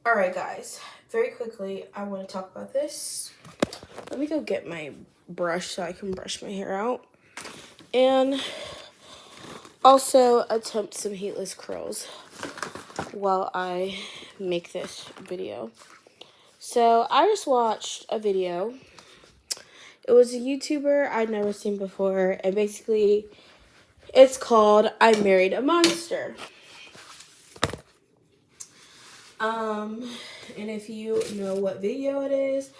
Alright guys, very quickly I want to talk about this. Let me go get my brush so I can brush my hair out. And also attempt some heatless curls while I make this video. So I just watched a video. It was a YouTuber I'd never seen before, and basically it's called I Married a Monster. And if you know what video it is,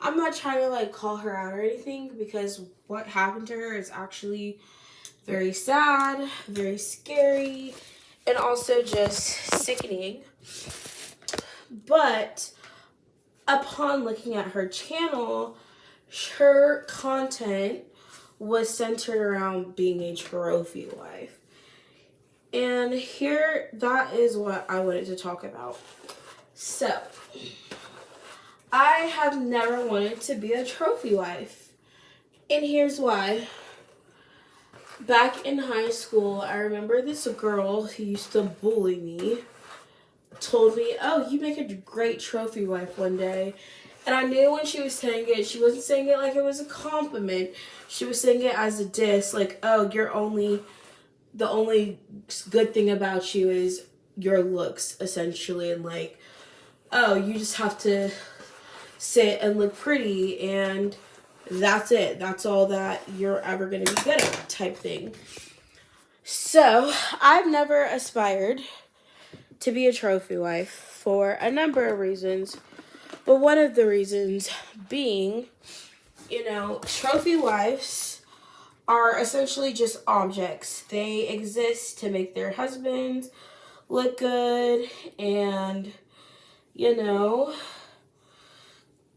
I'm not trying to like call her out or anything, because what happened to her is actually very sad, very scary, and also just sickening. But upon looking at her channel, her content was centered around being a trophy wife. And here, that is what I wanted to talk about. So, I have never wanted to be a trophy wife. And here's why. Back in high school, I remember this girl who used to bully me told me, "Oh, you make a great trophy wife" one day. And I knew when she was saying it, she wasn't saying it like it was a compliment. She was saying it as a diss, like, "Oh, the only good thing about you is your looks," essentially. And like, "Oh, you just have to sit and look pretty and that's it. That's all that you're ever going to be good at," type thing. So I've never aspired to be a trophy wife for a number of reasons. But one of the reasons being, trophy wives are essentially just objects. They exist to make their husbands look good, and,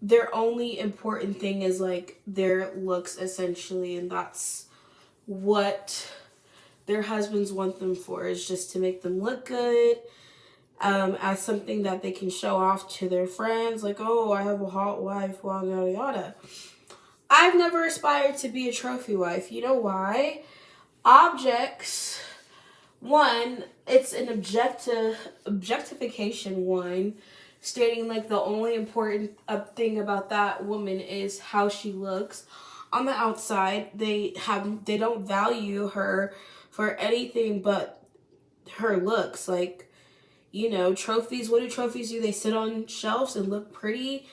their only important thing is like their looks, essentially, and that's what their husbands want them for, is just to make them look good, as something that they can show off to their friends, like, "Oh, I have a hot wife," well, yada yada. I've never aspired to be a trophy wife. You know why? Objects, one, it's an objectification, one, stating like the only important thing about that woman is how she looks on the outside. They don't value her for anything but her looks. Like, trophies, what do trophies do? They sit on shelves and look pretty,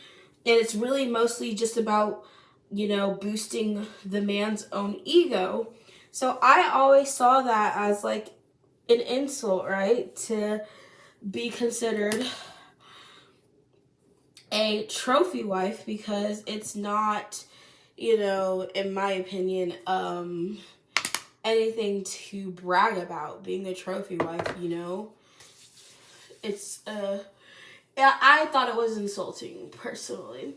and it's really mostly just about, boosting the man's own ego. So I always saw that as like an insult, right? To be considered a trophy wife, because it's not, in my opinion, anything to brag about being a trophy wife. It's I thought it was insulting personally.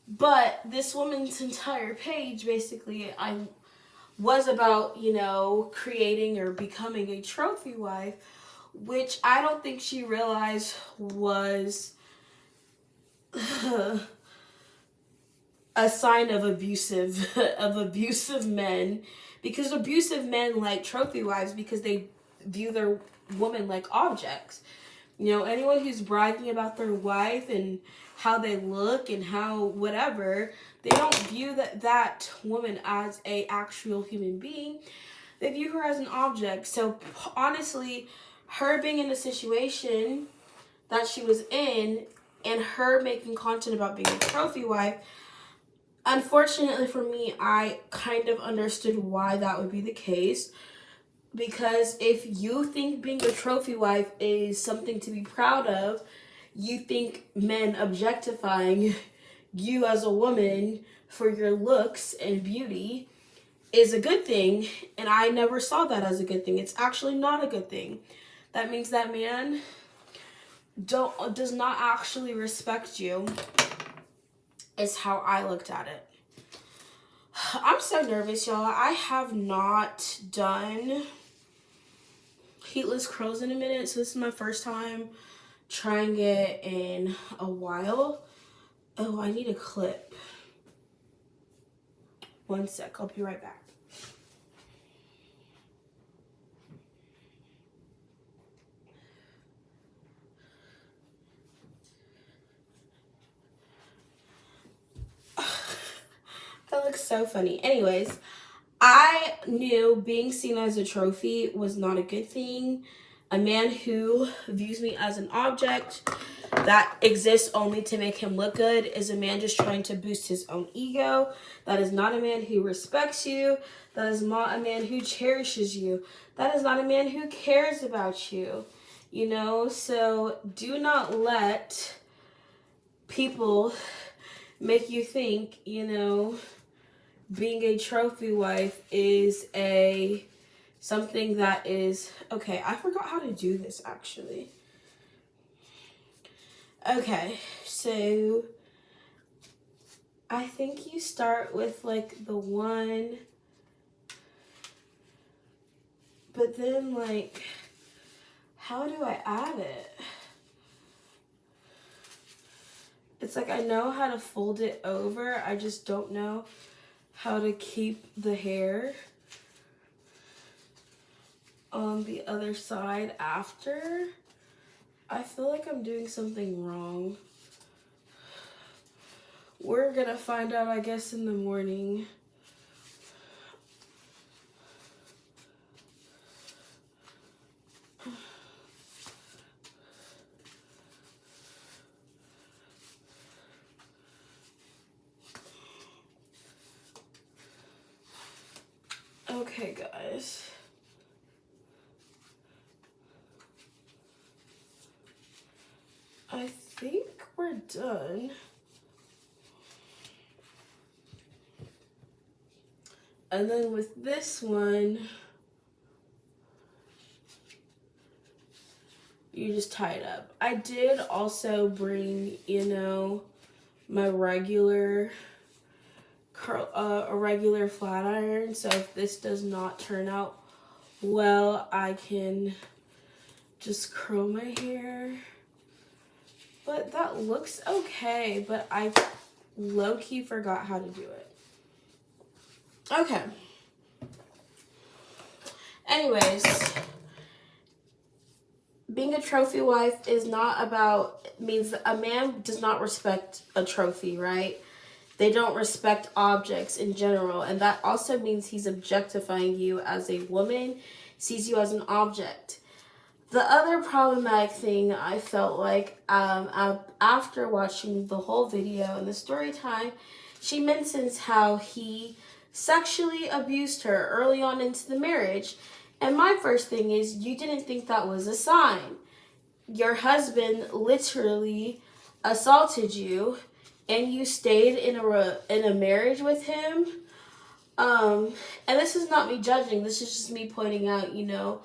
But this woman's entire page, basically, I was about, creating or becoming a trophy wife, which I don't think she realized was a sign of abusive men, because abusive men like trophy wives because they view their woman like objects. Anyone who's bragging about their wife and how they look and how whatever, they don't view that woman as a actual human being. They view her as an object. So honestly, her being in the situation that she was in and her making content about being a trophy wife, unfortunately for me, I kind of understood why that would be the case. Because if you think being a trophy wife is something to be proud of, you think men objectifying you as a woman for your looks and beauty is a good thing, and I never saw that as a good thing. It's actually not a good thing. That means that man does not actually respect you, is how I looked at it. I'm so nervous, y'all. I have not done heatless curls in a minute, so this is my first time trying it in a while. Oh, I need a clip. One sec, I'll be right back. looks so funny. Anyways, I knew being seen as a trophy was not a good thing. A man who views me as an object that exists only to make him look good is a man just trying to boost his own ego. That is not a man who respects you. That is not a man who cherishes you. That is not a man who cares about you. You know, so do not let people make you think, you know, being a trophy wife is something that is, okay, I forgot how to do this actually. Okay, so I think you start with like the one, but then like, how do I add it? It's like I know how to fold it over, I just don't know how to keep the hair on the other side after. I feel like I'm doing something wrong. We're gonna find out, I guess, in the morning. Okay, guys. I think we're done. And then with this one, you just tie it up. I did also bring, you know, my regular a regular flat iron, so if this does not turn out well, I can just curl my hair. But that looks okay, but I low-key forgot how to do it. Okay. Anyways, being a trophy wife is not about, means that a man does not respect a trophy, right? They don't respect objects in general, and that also means he's objectifying you as a woman, sees you as an object. The other problematic thing I felt like after watching the whole video and the story time, she mentions how he sexually abused her early on into the marriage. And my first thing is, you didn't think that was a sign. Your husband literally assaulted you, and you stayed in a marriage with him. And this is not me judging. This is just me pointing out, you know.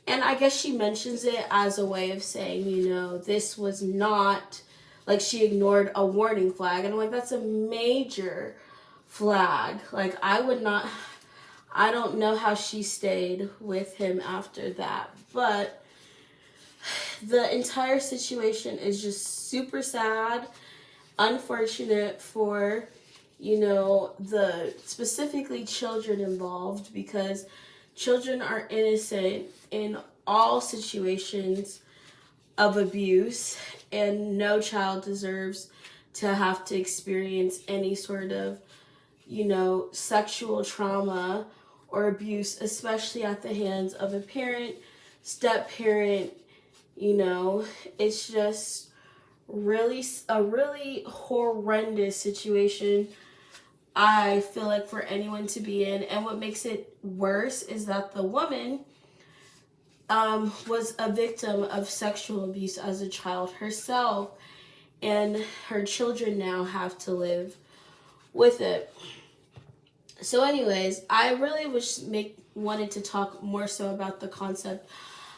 And I guess she mentions it as a way of saying, you know, this was not, like, she ignored a warning flag. And I'm like, that's a major flag. Like, I don't know how she stayed with him after that. But the entire situation is just super sad, unfortunate for, you know, the specifically children involved, because children are innocent in all situations of abuse, and no child deserves to have to experience any sort of, you know, sexual trauma or abuse, especially at the hands of a parent, step-parent. You know, it's just really a really horrendous situation, I feel like, for anyone to be in. And what makes it worse is that the woman was a victim of sexual abuse as a child herself, and her children now have to live with it. So anyways, I really wanted to talk more so about the concept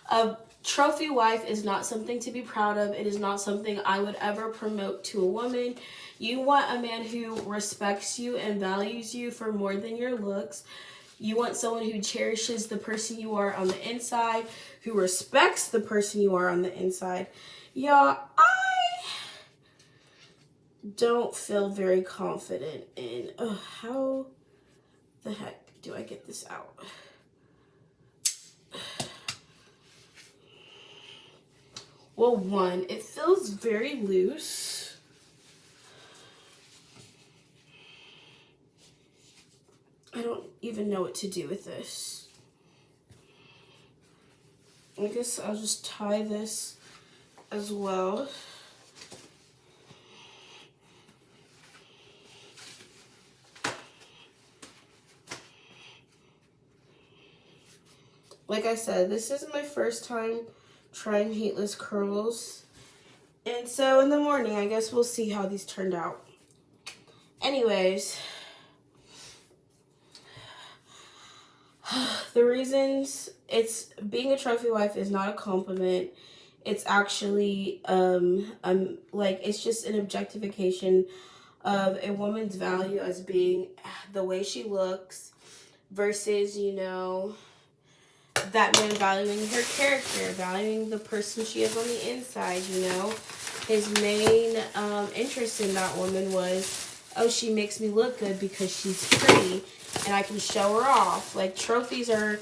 of trophy wife is not something to be proud of. It is not something I would ever promote to a woman. You want a man who respects you and values you for more than your looks. You want someone who cherishes the person you are on the inside, who respects the person you are on the inside. Y'all, I don't feel very confident in, how the heck do I get this out? Well, one, it feels very loose. I don't even know what to do with this. I guess I'll just tie this as well. Like I said, this is my first time trying heatless curls. And so in the morning, I guess we'll see how these turned out. Anyways, the reasons it's being a trophy wife is not a compliment. It's actually like it's just an objectification of a woman's value as being the way she looks versus, you know, that man valuing her character, valuing the person she is on the inside, you know. His main interest in that woman was, oh, she makes me look good because she's pretty and I can show her off. Like, trophies are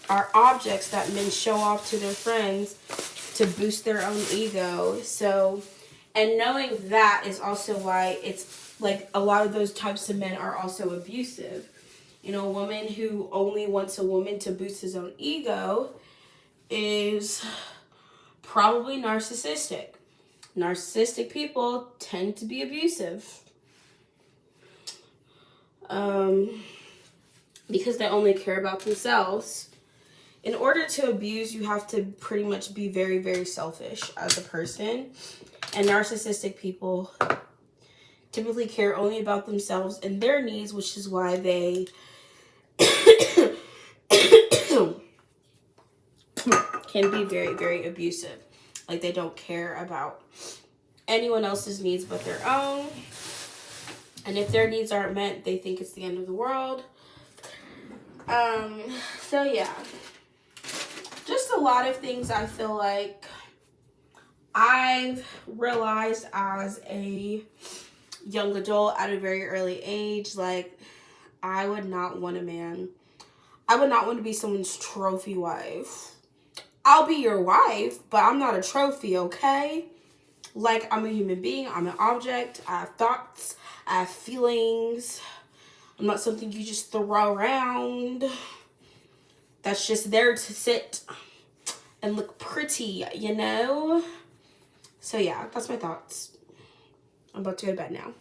objects that men show off to their friends to boost their own ego. So, and knowing that is also why it's like a lot of those types of men are also abusive. You know, a woman who only wants a woman to boost his own ego is probably narcissistic. Narcissistic people tend to be abusive. Because they only care about themselves. In order to abuse, you have to pretty much be very, very selfish as a person. And narcissistic people typically care only about themselves and their needs, which is why they can be very, very abusive. Like, they don't care about anyone else's needs but their own. And if their needs aren't met, they think it's the end of the world. So yeah. Just a lot of things I feel like I've realized as a young adult at a very early age. Like, I would not want a man. I would not want to be someone's trophy wife. I'll be your wife, but I'm not a trophy, okay? Like, I'm a human being. I'm an object. I have thoughts. I have feelings. I'm not something you just throw around. That's just there to sit and look pretty, you know? So, yeah, that's my thoughts. I'm about to go to bed now.